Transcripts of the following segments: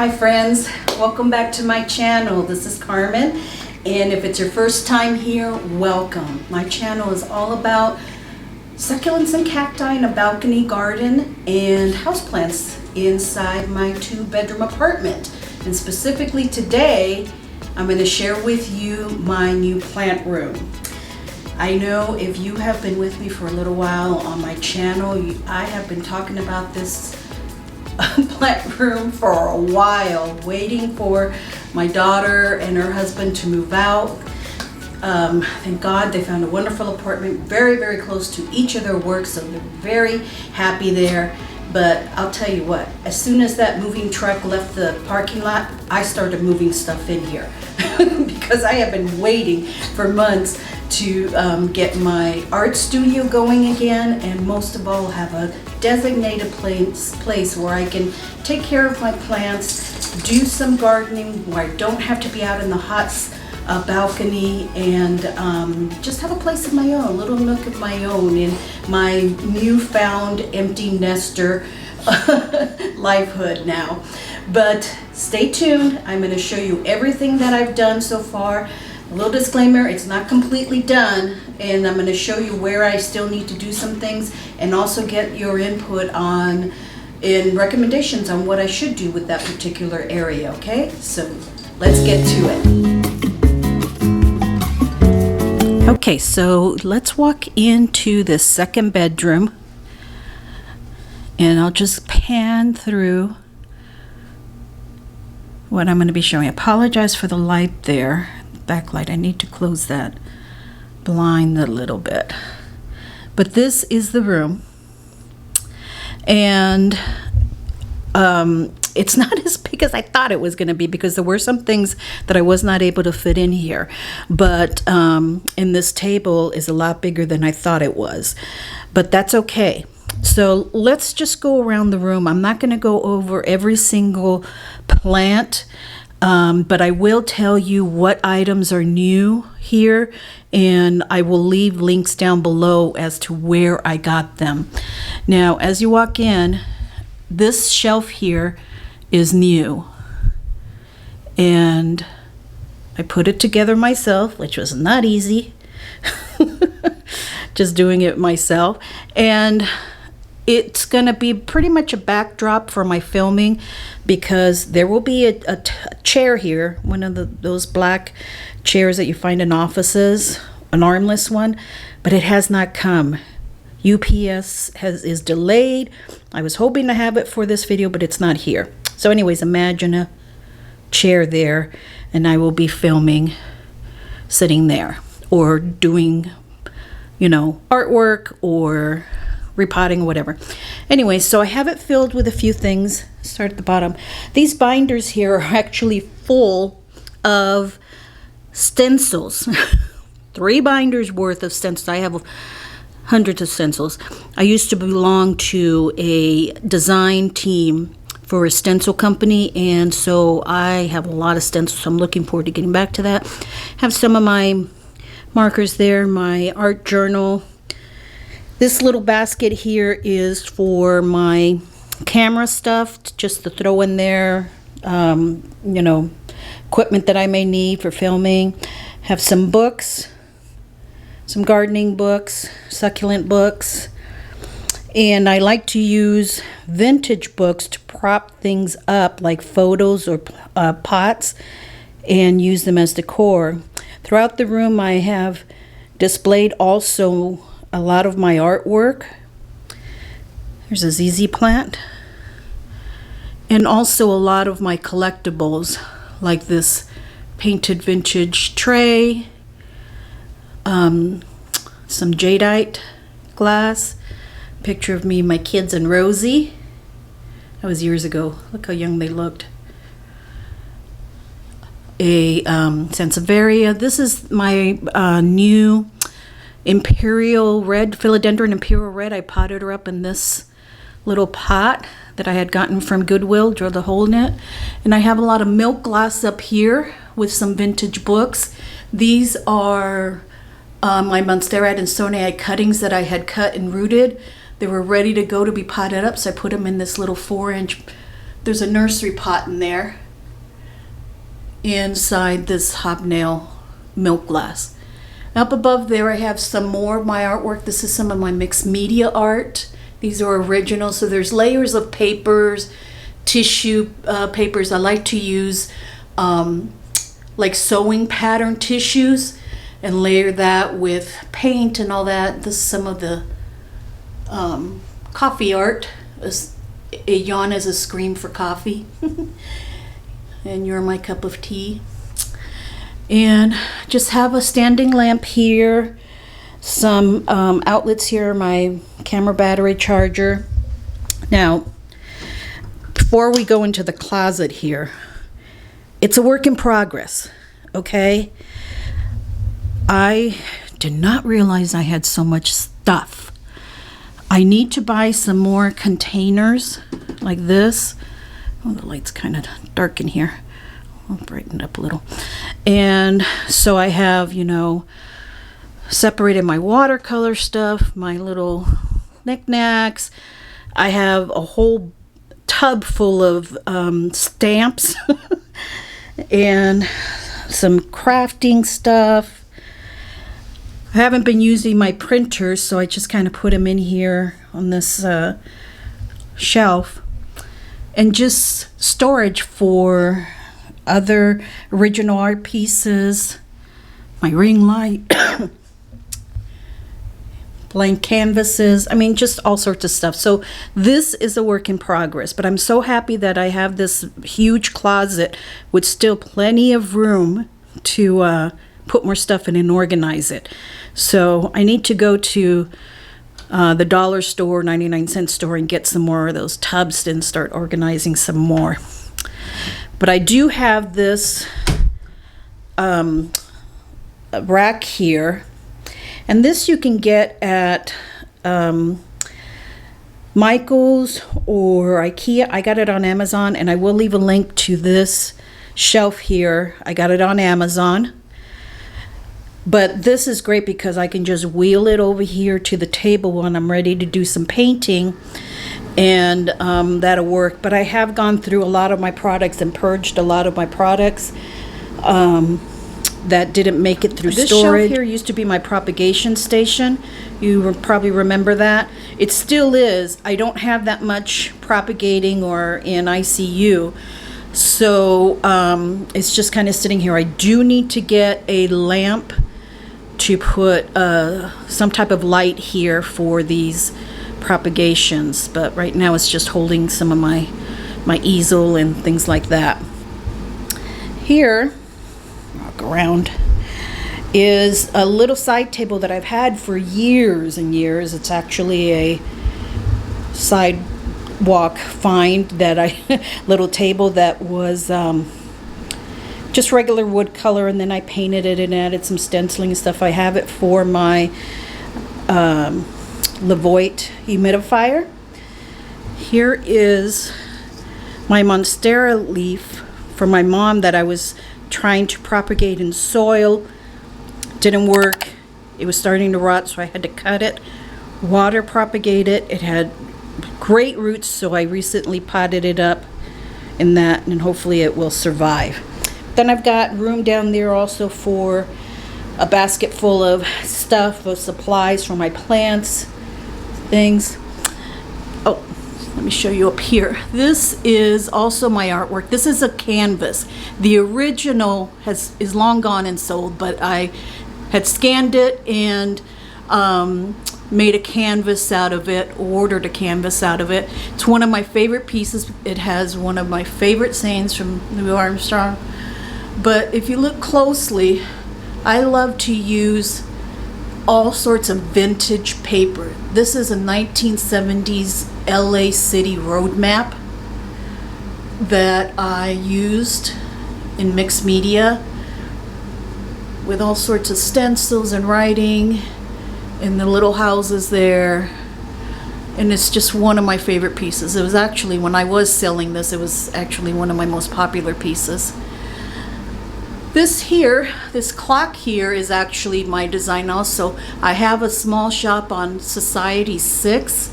Hi friends, welcome back to my channel. This is Carmen, and if it's your first time here, welcome. My channel is all about succulents and cacti in a balcony garden and houseplants inside my 2-bedroom apartment. And specifically today, I'm going to share with you my new plant room. I know if you have been with me for a little while on my channel, I have been talking about this plant room for a while, waiting for my daughter and her husband to move out. Thank God they found a wonderful apartment very, very close to each of their work, so they're very happy there. But I'll tell you what, as soon as that moving truck left the parking lot, I started moving stuff in here because I have been waiting for months to get my art studio going again, and most of all have a designated place where I can take care of my plants, do some gardening where I don't have to be out in the hot balcony, and just have a place of my own, a little nook of my own in my newfound empty nester lifehood now. But stay tuned, I'm going to show you everything that I've done so far. A little disclaimer, it's not completely done, and I'm going to show you where I still need to do some things and also get your input on and recommendations on what I should do with that particular area, okay? So let's get to it. Okay, so let's walk into the second bedroom, and I'll just pan through what I'm going to be showing. I apologize for the light there. Backlight. I need to close that blind a little bit. But this is the room, and it's not as big as I thought it was going to be because there were some things that I was not able to fit in here. But and this table is a lot bigger than I thought it was, but that's okay. So let's just go around the room. I'm not going to go over every single plant, but I will tell you what items are new here, and I will leave links down below as to where I got them. Now, as you walk in, this shelf here is new, and I put it together myself, which was not easy. Just doing it myself, and it's going to be pretty much a backdrop for my filming because there will be a chair here, one of those black chairs that you find in offices, an armless one, but it has not come. UPS is delayed. I was hoping to have it for this video, but it's not here. So anyways, imagine a chair there, and I will be filming sitting there or doing, you know, artwork or repotting or whatever. Anyway, so I have it filled with a few things. Start at the bottom. These binders here are actually full of stencils. 3 binders worth of stencils. I have hundreds of stencils. I used to belong to a design team for a stencil company, and so I have a lot of stencils. So I'm looking forward to getting back to that. Have some of my markers there, my art journal. This little basket here is for my camera stuff, just to throw in there, you know, equipment that I may need for filming. Have some books, some gardening books, succulent books, and I like to use vintage books to prop things up, like photos or pots, and use them as decor. Throughout the room, I have displayed also a lot of my artwork. There's a ZZ plant, and also a lot of my collectibles, like this painted vintage tray, some jadeite glass, picture of me, my kids, and Rosie. That was years ago. Look how young they looked. A Sansevieria. This is my new Imperial Red, Philodendron Imperial Red. I potted her up in this little pot that I had gotten from Goodwill, drilled a hole in it. And I have a lot of milk glass up here with some vintage books. These are my Monstera and Sonai cuttings that I had cut and rooted. They were ready to go to be potted up, so I put them in this little 4-inch there's a nursery pot in there inside this hobnail milk glass. Up above there I have some more of my artwork. This is some of my mixed media art. These are original, so there's layers of papers, tissue papers. I like to use like sewing pattern tissues and layer that with paint and all that. This is some of the coffee art. A yawn is a scream for coffee. And you're my cup of tea. And just have a standing lamp here, some outlets here, my camera battery charger. Now, before we go into the closet here, it's a work in progress, okay? I did not realize I had so much stuff. I need to buy some more containers like this. Oh, the light's kind of dark in here. I'll brighten it up a little. And so I have, you know, separated my watercolor stuff, my little knickknacks. I have a whole tub full of stamps and some crafting stuff. I haven't been using my printers, so I just kind of put them in here on this shelf. And just storage for other original art pieces, my ring light, blank canvases, I mean, just all sorts of stuff. So this is a work in progress, but I'm so happy that I have this huge closet with still plenty of room to put more stuff in and organize it. So I need to go to the dollar store, 99-cent store, and get some more of those tubs and start organizing some more. But I do have this rack here, and this you can get at Michael's or Ikea. I got it on Amazon, and I will leave a link to this shelf here. I got it on Amazon. But this is great because I can just wheel it over here to the table when I'm ready to do some painting, and that'll work. But I have gone through a lot of my products and purged a lot of my products that didn't make it through storage. This shelf here used to be my propagation station. You probably remember that. It still is. I don't have that much propagating or in ICU. So it's just kind of sitting here. I do need to get a lamp to put some type of light here for these propagations, but right now it's just holding some of my easel and things like that. Here, walk around, is a little side table that I've had for years and years. It's actually a sidewalk find that little table that was just regular wood color, and then I painted it and added some stenciling and stuff. I have it for my Levoit Humidifier. Here is my Monstera leaf for my mom that I was trying to propagate in soil. Didn't work. It was starting to rot, so I had to cut it, water propagate it. It had great roots, so I recently potted it up in that, and hopefully it will survive. Then I've got room down there also for a basket full of stuff, of supplies for my plants, things. Oh, let me show you up here. This is also my artwork. This is a canvas. The original is long gone and sold, but I had scanned it and made a canvas out of it, ordered a canvas out of it. It's one of my favorite pieces. It has one of my favorite sayings from Louis Armstrong. But if you look closely, I love to use all sorts of vintage paper. This is a 1970s LA City road map that I used in mixed media with all sorts of stencils and writing and the little houses there. And it's just one of my favorite pieces. It was actually, when I was selling this, it was actually one of my most popular pieces. This clock here is actually my design also. I have a small shop on Society 6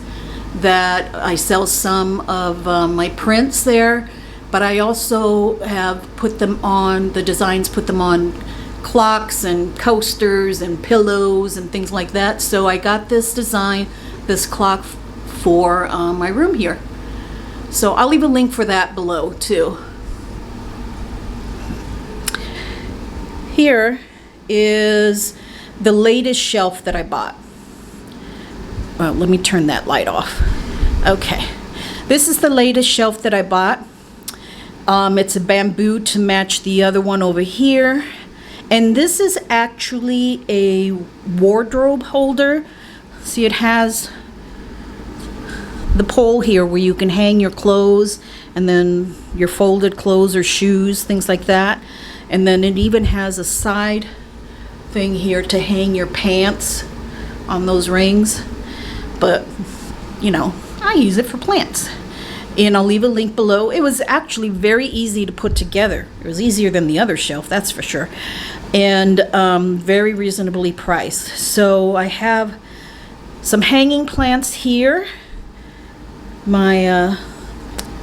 that I sell some of my prints there, but I also have put them on, the designs put them on clocks and coasters and pillows and things like that. So I got this design, this clock for my room here. So I'll leave a link for that below too. Here is the latest shelf that I bought. Well, let me turn that light off. Okay, this is the latest shelf that I bought. It's a bamboo to match the other one over here. And this is actually a wardrobe holder. See, it has the pole here where you can hang your clothes and then your folded clothes or shoes, things like that. And then it even has a side thing here to hang your pants on those rings. But, you know, I use it for plants. And I'll leave a link below. It was actually very easy to put together. It was easier than the other shelf, that's for sure. And very reasonably priced. So I have some hanging plants here. My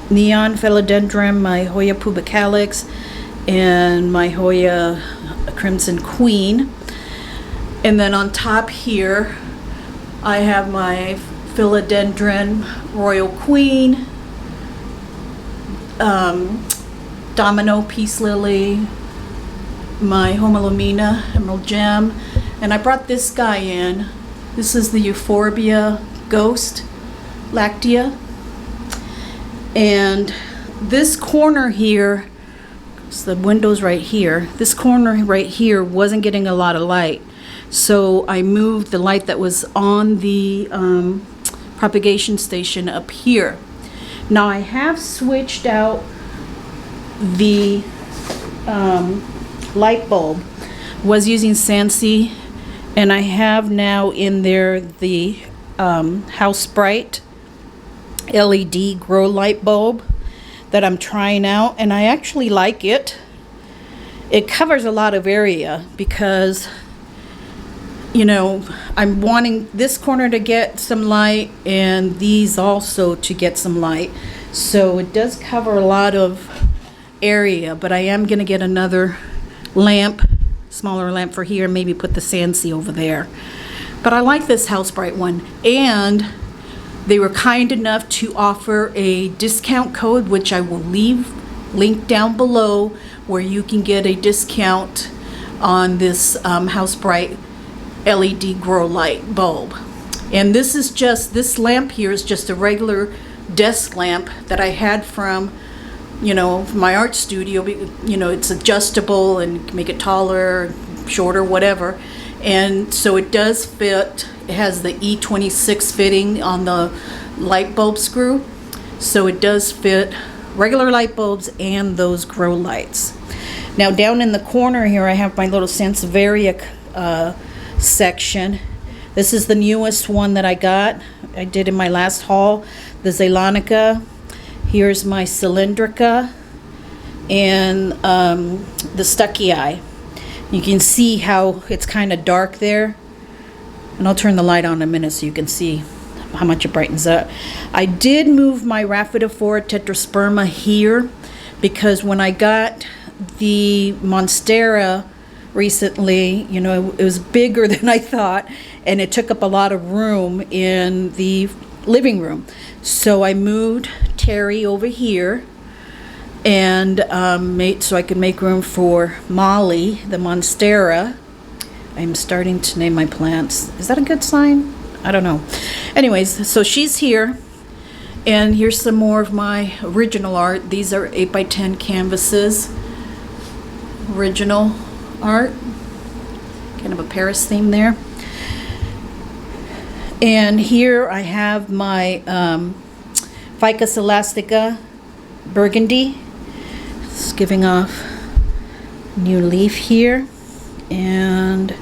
neon philodendron, my Hoya pubicalis, and my Hoya crimson queen. And then on top here, I have my philodendron royal queen, domino peace lily, my homalomina emerald gem, and I brought this guy in. This is the euphorbia ghost lactea. And this corner here, so the window's right here, this corner right here wasn't getting a lot of light. So I moved the light that was on the propagation station up here. Now I have switched out the light bulb. Was using Sansi, and I have now in there the House Bright LED grow light bulb that I'm trying out, and I actually like it. It covers a lot of area because, you know, I'm wanting this corner to get some light and these also to get some light. So it does cover a lot of area, but I am going to get another lamp, smaller lamp for here, maybe put the Sansi over there. But I like this House Bright one, and they were kind enough to offer a discount code, which I will leave linked down below, where you can get a discount on this House Bright LED grow light bulb. And this is just, this lamp here is just a regular desk lamp that I had from, you know, my art studio. You know, it's adjustable and make it taller, shorter, whatever. And so it does fit. It has the E26 fitting on the light bulb screw. So it does fit regular light bulbs and those grow lights. Now down in the corner here I have my little Sansevieria section. This is the newest one that I did in my last haul, the Zeylanica. Here's my Cylindrica and the Stuckii. You can see how it's kind of dark there, and I'll turn the light on in a minute so you can see how much it brightens up. I did move my Rhaphidophora tetrasperma here because when I got the Monstera recently, you know, it was bigger than I thought, and it took up a lot of room in the living room. So I moved Terry over here and so I could make room for Molly, the Monstera. I'm starting to name my plants. Is that a good sign? I don't know. Anyways, so she's here, and here's some more of my original art. These are 8x10 canvases. Original art. Kind of a Paris theme there. And here I have my Ficus elastica burgundy. It's giving off new leaf here, and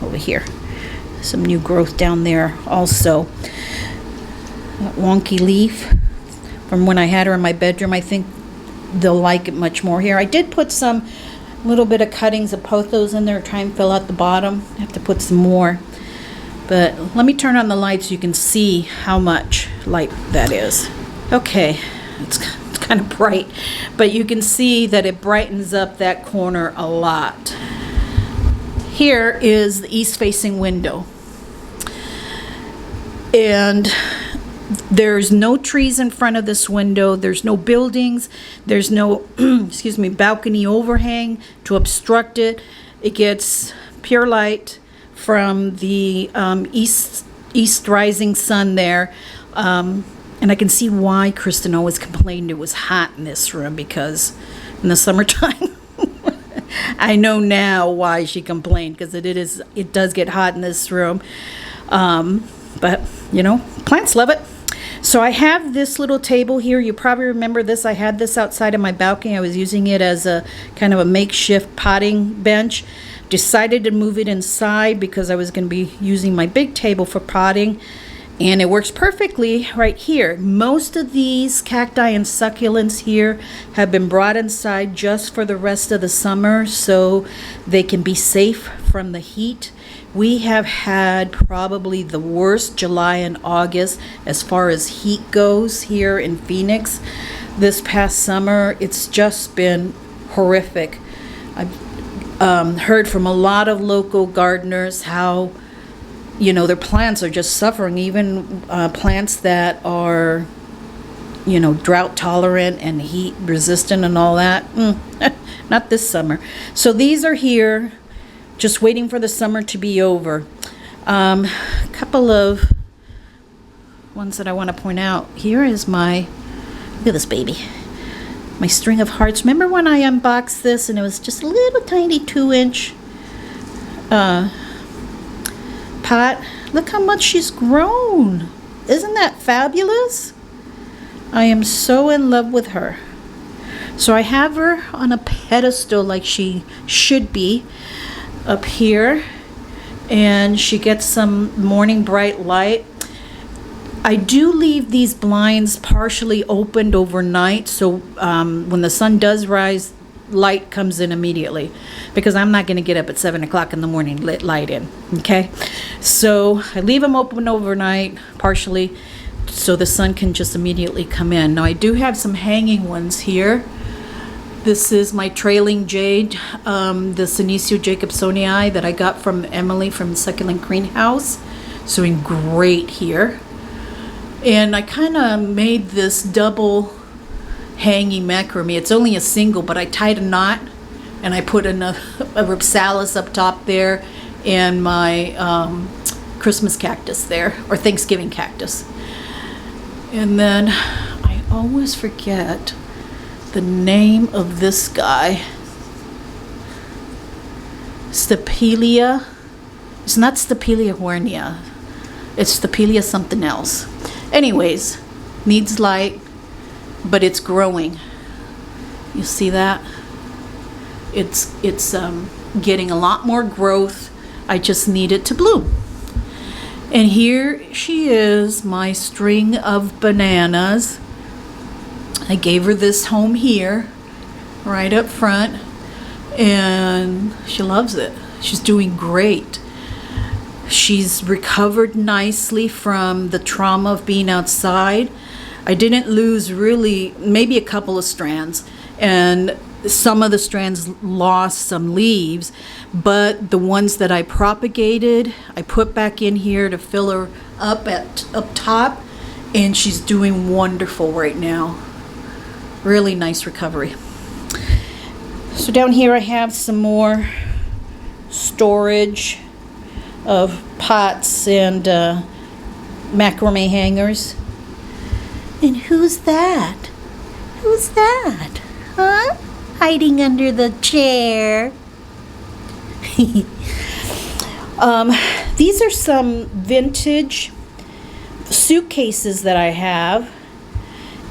over here some new growth down there also. That wonky leaf from when I had her in my bedroom. I think they'll like it much more here. I did put some little bit of cuttings of pothos in there, try and fill out the bottom. I have to put some more. But let me turn on the light so you can see how much light that is. Okay, it's kind of bright, but you can see that it brightens up that corner a lot. Here is the east-facing window. And there's no trees in front of this window. There's no buildings. There's no, excuse me, balcony overhang to obstruct it. It gets pure light from the east rising sun there. And I can see why Kristen always complained it was hot in this room, because in the summertime, I know now why she complained, because it does get hot in this room. But, you know, plants love it. So I have this little table here. You probably remember this. I had this outside of my balcony. I was using it as a kind of a makeshift potting bench. Decided to move it inside because I was going to be using my big table for potting. And it works perfectly right here. Most of these cacti and succulents here have been brought inside just for the rest of the summer so they can be safe from the heat. We have had probably the worst July and August as far as heat goes here in Phoenix. This past summer, it's just been horrific. I've heard from a lot of local gardeners how, you know, their plants are just suffering, even plants that are, you know, drought tolerant and heat resistant and all that. Not this summer. So these are here, just waiting for the summer to be over. A couple of ones that I want to point out. Here is my, look at this baby, my string of hearts. Remember when I unboxed this and it was just a little tiny 2-inch pot? Look how much she's grown. Isn't that fabulous? I am so in love with her. So I have her on a pedestal like she should be up here, and she gets some morning bright light. I do leave these blinds partially opened overnight, so when the sun does rise, light comes in immediately, because I'm not going to get up at 7 o'clock in the morning, let light in. Okay, so I leave them open overnight partially so the sun can just immediately come in. Now I do have some hanging ones here. This is my trailing jade, the Senecio Jacobsonii that I got from Emily from Succulent Greenhouse. It's doing great here. And I kind of made this double hanging macrame. It's only a single, but I tied a knot and I put a ripsalis up top there and my Christmas cactus there, or Thanksgiving cactus. And then I always forget the name of this guy. Stapelia. It's not Stapelia hornea. It's Stapelia something else. Anyways, needs light, but it's growing. You see that? It's getting a lot more growth. I just need it to bloom. And here she is, my string of bananas. I gave her this home here, right up front, and she loves it. She's doing great. She's recovered nicely from the trauma of being outside. I didn't lose really, maybe a couple of strands, and some of the strands lost some leaves, but the ones that I propagated, I put back in here to fill her up top, and she's doing wonderful right now. Really nice recovery. So down here I have some more storage of pots and macrame hangers. And who's that? Who's that? Huh? Hiding under the chair. These are some vintage suitcases that I have,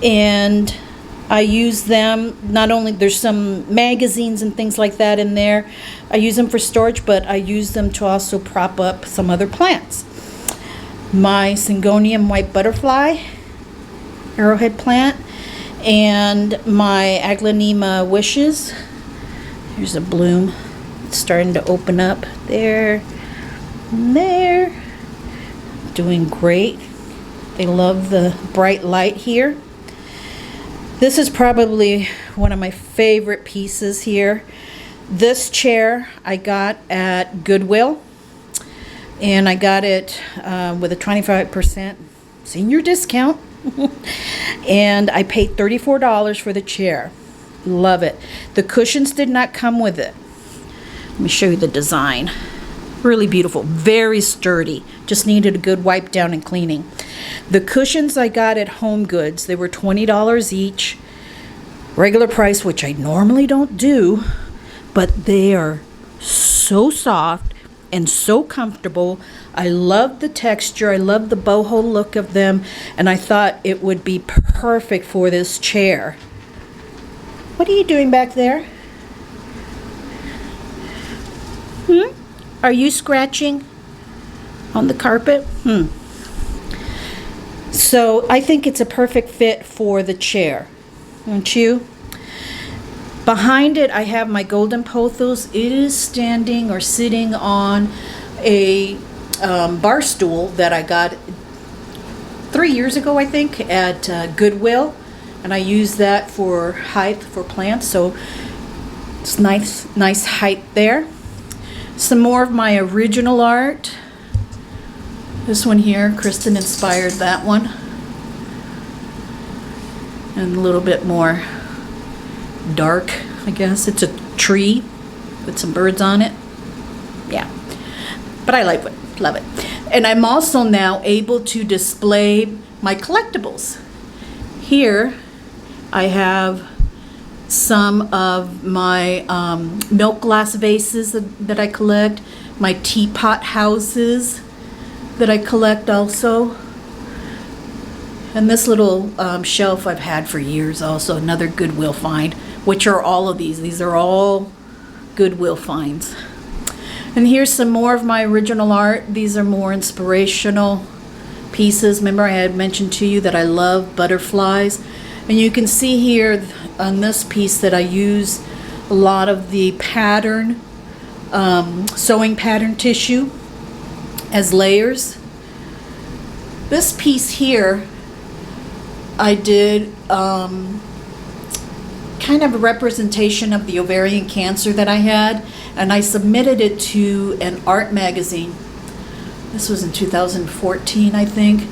and I use them, not only, there's some magazines and things like that in there. I use them for storage, but I use them to also prop up some other plants. My Syngonium white butterfly, arrowhead plant, and my Aglaonema wishes. Here's a bloom. It's starting to open up there and there. doing great. They love the bright light here. This is probably one of my favorite pieces here. This chair I got at Goodwill, and I got it with a 25% senior discount. And I paid $34 for the chair. Love it. The cushions did not come with it. Let me show you the design. Really beautiful, very sturdy. Just needed a good wipe down and cleaning. The cushions I got at Home Goods, they were $20 each. Regular price, which I normally don't do, but they are so soft and so comfortable. I love the texture. I love the boho look of them, and I thought it would be perfect for this chair. What are you doing back there? Are you scratching on the carpet? So I think it's a perfect fit for the chair, don't you? Behind it, I have my golden pothos. It is standing or sitting on a bar stool that I got 3 years ago, I think, at Goodwill, and I use that for height for plants. So it's nice height there. Some more of my original art. This one here, Kristen inspired that one. And a little bit more dark, I guess. It's a tree with some birds on it. Yeah, but I like it, love it. And I'm also now able to display my collectibles. Here I have some of my milk glass vases that I collect, my teapot houses that I collect also, and this little shelf I've had for years also, another Goodwill find, which are all of these. These are all Goodwill finds. And here's some more of my original art. These are more inspirational pieces. Remember I had mentioned to you that I love butterflies, and you can see here on this piece that I use a lot of the pattern, sewing pattern tissue as layers. This piece here I did kind of a representation of the ovarian cancer that I had, and I submitted it to an art magazine. This was in 2014, I think.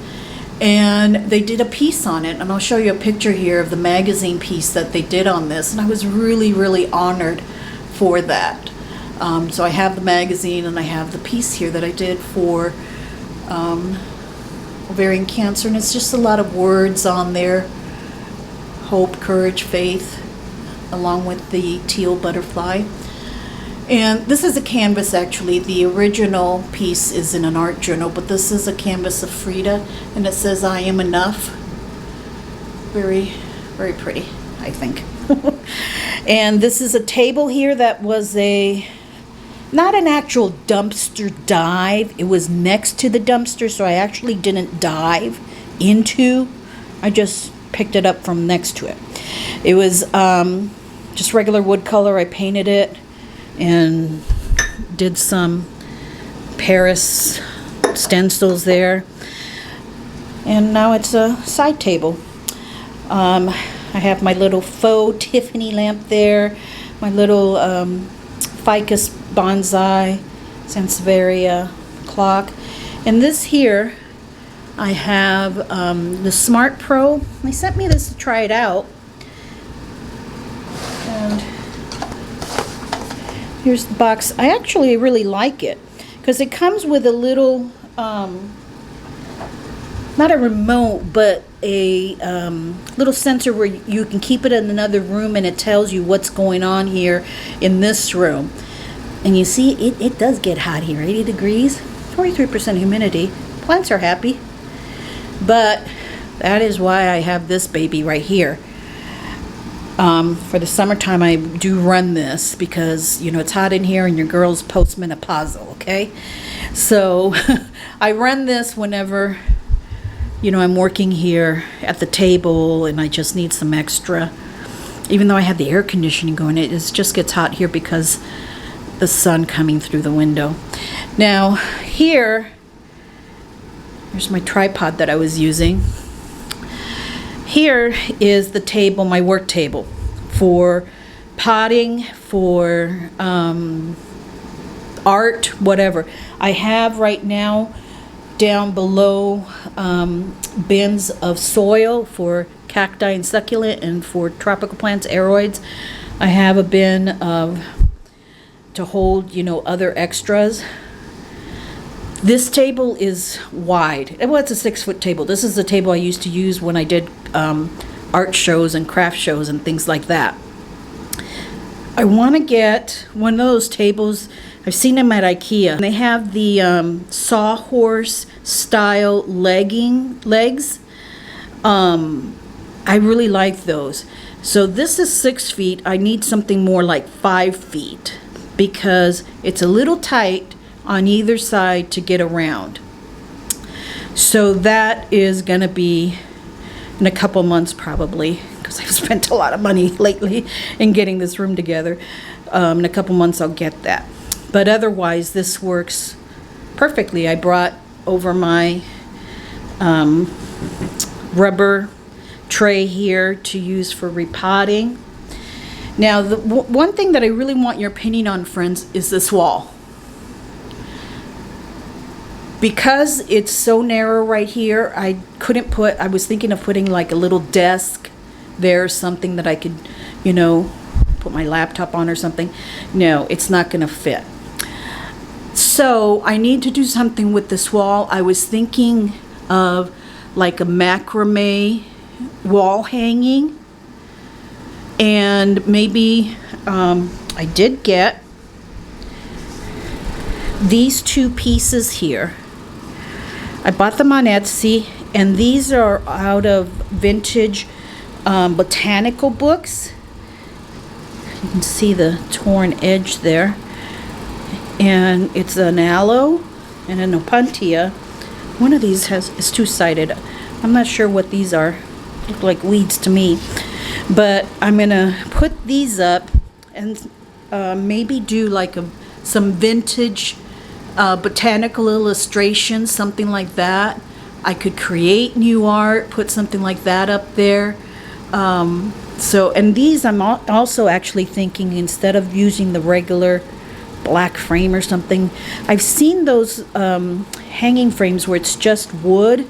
And they did a piece on it, and I'll show you a picture here of the magazine piece that they did on this, and I was really honored for that. So I have the magazine, and I have the piece here that I did for ovarian cancer, and it's just a lot of words on there: hope, courage, faith, along with the teal butterfly. And this is a canvas, actually. The original piece is in an art journal, but this is a canvas of Frida, and it says, "I am enough." Very pretty, I think. And this is a table here that was not an actual dumpster dive. It was next to the dumpster, so I actually didn't dive into. I just picked it up from next to it. It was just regular wood color. I painted it and did some Paris stencils there, and now it's a side table. I have my little faux Tiffany lamp there, my little ficus bonsai Sansevieria clock, and this here I have the SMARTRO. They sent me this to try it out, and here's the box. I actually really like it because it comes with a little, not a remote, but a little sensor where you can keep it in another room, and it tells you what's going on here in this room. And you see, it does get hot here, 80 degrees, 43% humidity. Plants are happy. But that is why I have this baby right here. For the summertime, I do run this because, you know, it's hot in here and your girl's postmenopausal, okay? So I run this whenever, you know, I'm working here at the table and I just need some extra. Even though I have the air conditioning going, it just gets hot here because the sun coming through the window. Now, here Here's my tripod that I was using. Here is the table, my work table, for potting, for art, whatever. I have right now down below bins of soil for cacti and succulent, and for tropical plants, aeroids. I have a bin to hold, you know, other extras. This table is wide. Well, it's a 6-foot table. This is the table I used to use when I did art shows and craft shows and things like that. I want to get one of those tables. I've seen them at Ikea. They have the sawhorse style legs. I really like those. So this is 6 feet. I need something more like 5 feet because it's a little tight on either side to get around. So that is gonna be in a couple months probably, because I've spent a lot of money lately in getting this room together. In a couple months I'll get that. But otherwise this works perfectly. I brought over my rubber tray here to use for repotting. Now the one thing that I really want your opinion on, friends, is this wall. Because it's so narrow right here, I was thinking of putting like a little desk there, something that I could, you know, put my laptop on or something. No, it's not gonna fit. So I need to do something with this wall. I was thinking of like a macrame wall hanging, and maybe I did get these 2 pieces here. I bought them on Etsy, and these are out of vintage botanical books. You can see the torn edge there, and it's an aloe and an opuntia. One of these is two-sided. I'm not sure what these are. Look like weeds to me, but I'm gonna put these up and maybe do like some vintage botanical illustrations, something like that. I could create new art, put something like that up there. And these I'm also actually thinking, instead of using the regular black frame or something, I've seen those hanging frames where it's just wood,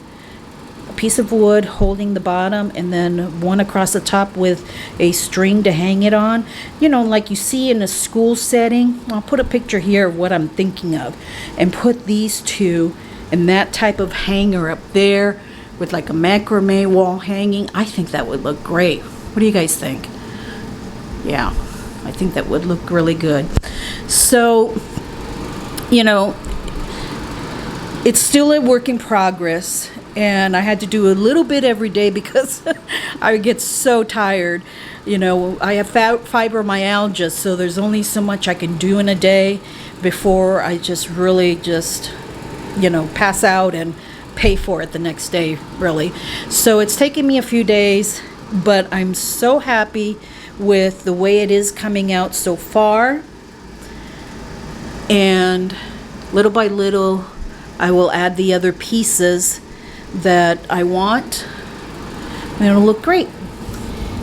a piece of wood holding the bottom, and then one across the top with a string to hang it on, you know, like you see in a school setting. I'll put a picture here of what I'm thinking of, and put these 2 and that type of hanger up there with like a macrame wall hanging. I think that would look great. What do you guys think? Yeah, I think that would look really good. So, you know, it's still a work in progress, and I had to do a little bit every day because I get so tired. You know, I have fibromyalgia, so there's only so much I can do in a day before I just really you know, pass out and pay for it the next day, really. So it's taken me a few days, but I'm so happy with the way it is coming out so far. And little by little, I will add the other pieces that I want, and it'll look great.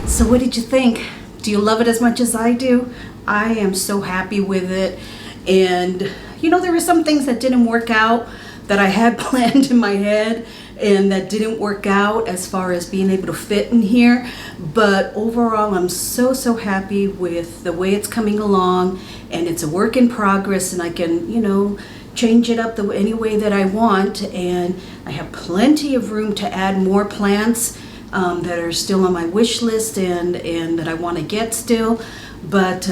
So what did you think? Do you love it as much as I do? I am so happy with it. And you know, there were some things that didn't work out that I had planned in my head, and that didn't work out as far as being able to fit in here. But overall, I'm so happy with the way it's coming along, and it's a work in progress, and I can, you know, change it up any way that I want. And I have plenty of room to add more plants that are still on my wish list and that I want to get still. But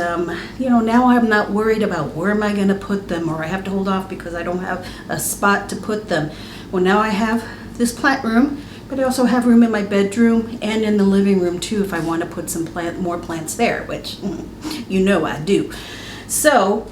you know, now I'm not worried about where am I going to put them, or I have to hold off because I don't have a spot to put them. Well, now I have this plant room, but I also have room in my bedroom and in the living room too if I want to put some more plants there, which you know I do. So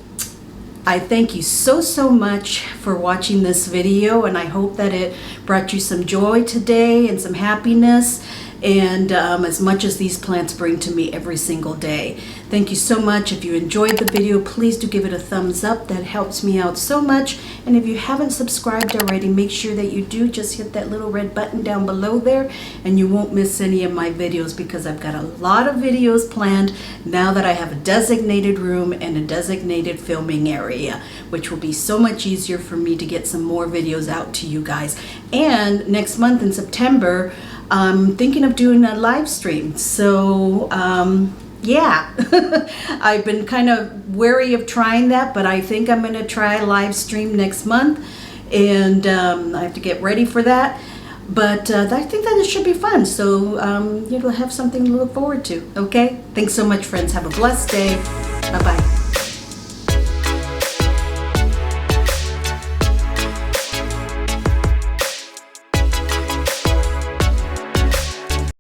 I thank you so much for watching this video, and I hope that it brought you some joy today and some happiness. and as much as these plants bring to me every single day. Thank you so much. If you enjoyed the video, please do give it a thumbs up. That helps me out so much. And if you haven't subscribed already, make sure that you do. Just hit that little red button down below there, and you won't miss any of my videos, because I've got a lot of videos planned now that I have a designated room and a designated filming area, which will be so much easier for me to get some more videos out to you guys. And next month in September, I'm thinking of doing a live stream. So yeah, I've been kind of wary of trying that, but I think I'm going to try a live stream next month, and I have to get ready for that. But I think that it should be fun, so you'll have something to look forward to. Okay, thanks so much, friends. Have a blessed day. Bye bye.